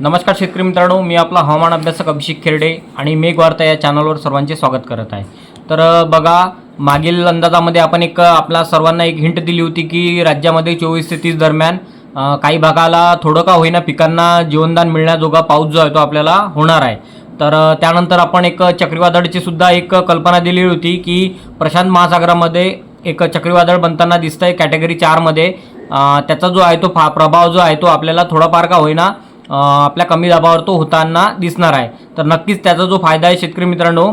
नमस्कार शेतकरी मित्रांनो, मी आपला हवामान अभ्यासक अभिषेक खेरडे आणि मेघ वार्ता या चॅनलवर सर्वांचे स्वागत करत आहे। तर बघा, मागील अंदाजामध्ये आपण आपल्या सर्वांना एक हिंट दिली होती की राज्यामध्ये 24 ते 30 दरम्यान काही भागाला थोडं का होईना पिकांना जीवनदान मिळण्याजोगा पाऊस जो आहे तो आपल्याला होणार आहे। तर त्यानंतर आपण एक चक्रीवादळाची सुद्धा एक कल्पना दिली होती की प्रशांत महासागरामध्ये एक चक्रीवादळ बनताना दिसतंय कॅटेगरी 4 मध्ये। त्याचा जो आहे तो प्रभाव जो आहे तो आपल्याला थोडाफार का होईना आपल्या कमी दाबावर तो होताना दिसणार आहे। तर नक्कीच त्याचा जो फायदा आहे शेतकरी मित्रांनो,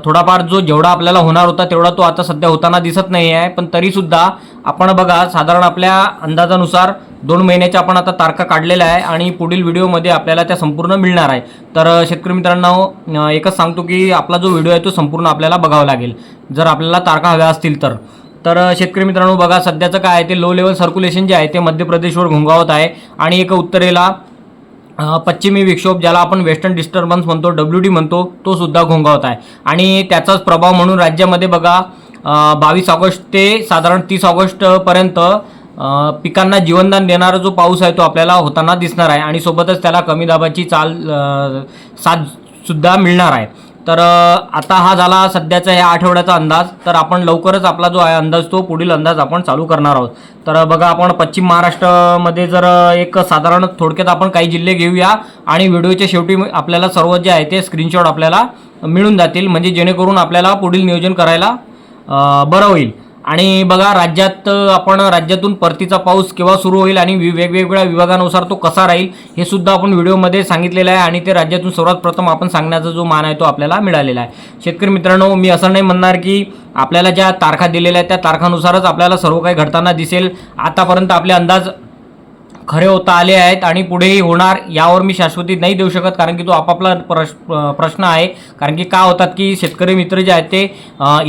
थोडाफार जेवढा आपल्याला होणार होता तेवढा तो आता सध्या होताना दिसत नाही आहे। पण तरीसुद्धा आपण बघा, साधारण आपल्या अंदाजानुसार 2 महिन्याच्या आपण आता तारखा काढलेल्या आहे आणि पुढील व्हिडिओमध्ये आपल्याला त्या संपूर्ण मिळणार आहे। तर शेतकरी मित्रांनो, एकच सांगतो की आपला जो व्हिडिओ आहे तो संपूर्ण आपल्याला बघावा लागेल जर आपल्याला तारखा हव्या असतील तर। शेतकरी मित्रांनो बघा, सध्याचं काय आहे ते लो लेवल सर्क्युलेशन जे आहे ते मध्य प्रदेशवर घोंगावत आहे आणि एक उत्तरेला पश्चिमी विक्षोभ ज्याला आपण वेस्टर्न डिस्टर्बन्स म्हणतो, WD म्हणतो, तो सुद्धा घोंगावत आहे आणि त्याचाच प्रभाव म्हणून राज्यामध्ये बघा 22 ऑगस्ट ते साधारण 30 ऑगस्टपर्यंत पिकांना जीवनदान देणारा जो पाऊस आहे तो आपल्याला होताना दिसणार आहे आणि सोबतच त्याला कमी दाबाची साथ सुद्धा मिळणार आहे। तर आता हा झाला सध्याचा ह्या आठवड्याचा अंदाज। तर आपण लवकरच आपला जो आहे अंदाज तो पुढील अंदाज आपण चालू करणार आहोत। तर बघा, आपण पश्चिम महाराष्ट्रामध्ये जर एक साधारण थोडक्यात आपण काही जिल्हे घेऊया आणि व्हिडिओच्या शेवटी आपल्याला सर्व जे आहे ते स्क्रीनशॉट आपल्याला मिळून जातील, म्हणजे जेणेकरून आपल्याला पुढील नियोजन करायला बरं होईल। आणि बघा, आपण राज्यातून परतीचा पाऊस केव्हा सुरू होईल आणि वेगवेगळ्या विभागानुसार तो कसा राहील हे सुद्धा आपण व्हिडिओमध्ये सांगितलेलं आहे आणि ते राज्यातून सर्वात प्रथम आपण सांगण्याचा जो मान आहे तो आपल्याला मिळालेला आहे। शेतकरी मित्रांनो, मी असं नाही म्हणणार की आपल्याला ज्या तारखा दिलेल्या आहेत त्या तारखानुसारच आपल्याला सर्व काही घडताना दिसेल। आतापर्यंत आपले अंदाज खरे होता आले आहेत आणि पुढेही होणार यावर मी शाश्वती नाही देऊ शकत, कारण की तो आपापला प्रश्न आहे। कारण की का होतात की शेतकरी मित्र जे आहेत ते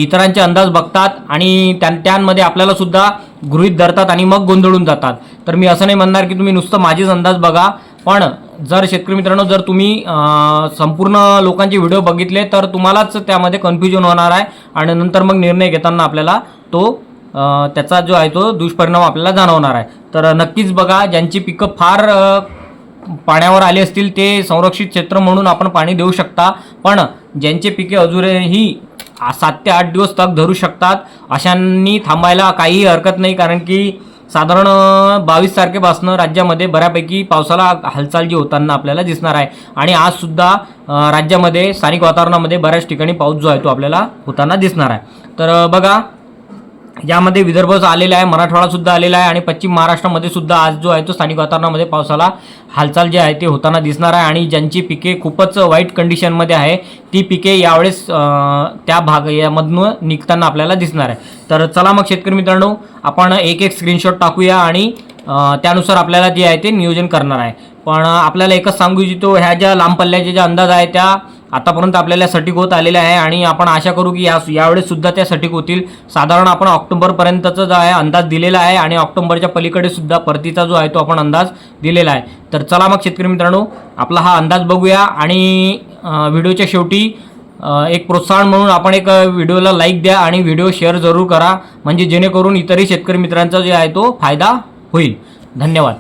इतरांचे अंदाज बघतात आणि त्यांमध्ये आपल्याला सुद्धा गृहीत धरतात आणि मग गोंधळून जातात। तर मी असं नाही म्हणणार की तुम्ही नुसतं माझेच अंदाज बघा, पण जर शेतकरी मित्रांनो जर तुम्ही संपूर्ण लोकांचे व्हिडिओ बघितले तर तुम्हालाच त्यामध्ये कन्फ्युजन होणार आहे आणि नंतर मग निर्णय घेताना आपल्याला त्याचा जो आहे तो दुष्परिणाम आपल्याला जाणवणार आहे। तर नक्कीच बघा, ज्यांची पिकं फार पाण्यावर आली असतील ते संरक्षित क्षेत्र म्हणून आपण पाणी देऊ शकता, पण ज्यांचे पिके अजूनही 7 ते 8 दिवस तग धरू शकतात अशांनी थांबायला काही हरकत नाही, कारण की साधारण 22 तारखेपासून राज्यामध्ये बऱ्यापैकी पावसाला हालचाल जी होताना आपल्याला दिसणार आहे आणि आज सुद्धा राज्यामध्ये स्थानिक वातावरणामध्ये बऱ्याच ठिकाणी पाऊस जो आहे तो आपल्याला होताना दिसणार आहे। तर बघा, यामध्ये विदर्भ आलेला आहे, मराठवाडा सुद्धा आलेला आहे आणि पश्चिम महाराष्ट्रामध्ये सुद्धा आज जो आहे तो स्थानिक वातावरणामध्ये पावसाला हालचाल जी आहे ते होताना दिसणार आहे आणि ज्यांची पिके खूपच वाईट कंडिशनमध्ये आहे ती पिके यावेळेस यामधून निघताना आपल्याला दिसणार आहे। तर चला मग शेतकरी मित्रांनो, आपण एक स्क्रीनशॉट टाकूया आणि त्यानुसार आपल्याला जे आहे ते नियोजन करणार आहे। पण आपल्याला एकच सांगू इच्छितो, ह्या ज्या लांब पल्ल्याचे ज्या अंदाज आहे त्या आतापर्यंत आपल्याला सटीक होत आलेल्या आहे आणि आपण आशा करू की यावेळेस सुद्धा त्या सटीक होतील। साधारण आपण ऑक्टोबरपर्यंतचा जो आहे अंदाज दिलेला आहे आणि ऑक्टोबरच्या पलीकडे सुद्धा परतीचा जो आहे तो आपण अंदाज दिलेला आहे। तर चला मग शेतकरी मित्रांनो, आपला हा अंदाज बघूया आणि व्हिडिओच्या शेवटी एक प्रोत्साहन म्हणून आपण एक व्हिडिओला लाईक द्या आणि व्हिडिओ शेअर जरूर करा, म्हणजे जेणेकरून इतरही शेतकरी मित्रांचा जो आहे तो फायदा होईल। धन्यवाद।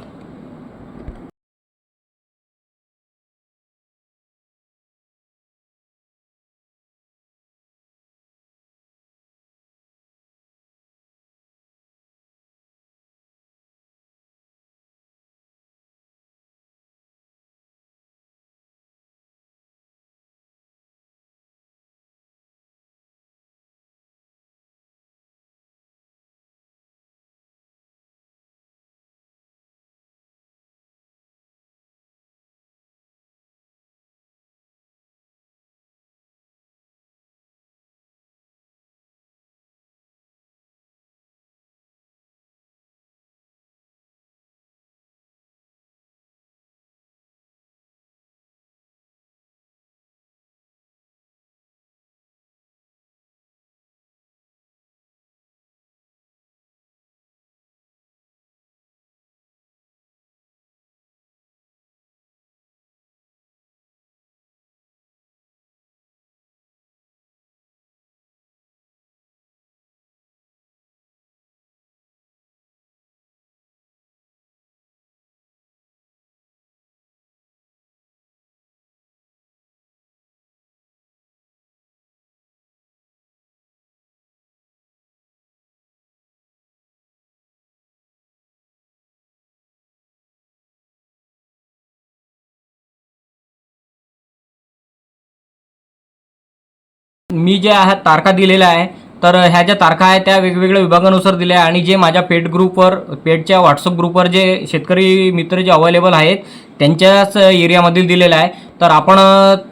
मी जे आहे तारखा दिलेल्या आहे, तर ह्या ज्या तारखा आहेत त्या वेगवेगळ्या विभागानुसार दिल्या आहे आणि जे माझ्या पेड ग्रुपवर, पेडच्या व्हॉट्सअप ग्रुपवर जे शेतकरी मित्र जे अवेलेबल आहेत त्यांच्याच एरियामधील दिलेलं आहे. तर आपण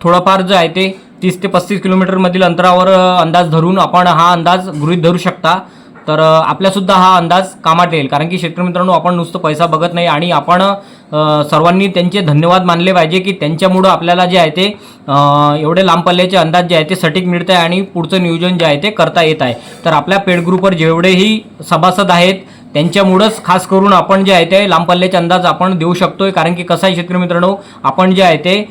थोडंफार जे आहे ते 30 ते 35 किलोमीटरमधील अंतरावर अंदाज धरून आपण हा अंदाज गृहीत धरू शकता. तर आपल्यासुद्धा हा अंदाज कामात येईल, कारण की शेतकरी मित्रांनो, आपण नुसतं पैसा बघत नाही आणि आपण सर्वांनी त्यांचे धन्यवाद मानले पाहिजे की त्यांच्यामुळं आपल्याला जे आहे ते एवढे लांब पल्ल्याचे अंदाज जे आहे ते सटीक मिळत आहे आणि पुढचं नियोजन जे आहे ते करता येत आहे. तर आपल्या पेड ग्रुपवर जेवढेही सभासद आहेत त्यांच्यामुळंच खास करून आपण जे आहे ते लांब पल्ल्याचे अंदाज आपण देऊ शकतोय. कारण की कसं आहे शेतकरी मित्रांनो, आपण जे आहे ते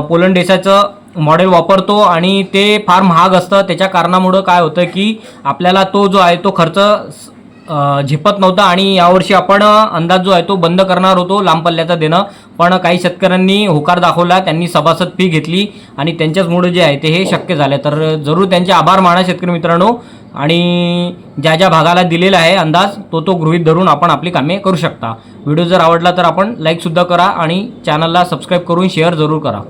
पोलंड देशाचं मॉडेल वापरतो आणि ते फार महाग असतं. त्याच्या कारणामुळं काय होतं की आपल्याला तो जो आहे तो खर्च झेपत नव्हता आणि यावर्षी आपण अंदाज जो आहे तो बंद करणार होतो लांब पल्ल्याचा देणं. पण काही शेतकऱ्यांनी होकार दाखवला, त्यांनी सभासद फी घेतली आणि त्यांच्याचमुळे जे आहे ते हे शक्य झालं. तर जरूर त्यांचे आभार माना शेतकरी मित्रांनो. आणि ज्या ज्या भागाला दिलेला आहे अंदाज तो गृहीत धरून आपण आपली कामे करू शकता. व्हिडिओ जर आवडला तर आपण लाईकसुद्धा करा आणि चॅनलला सबस्क्राईब करून शेअर जरूर करा.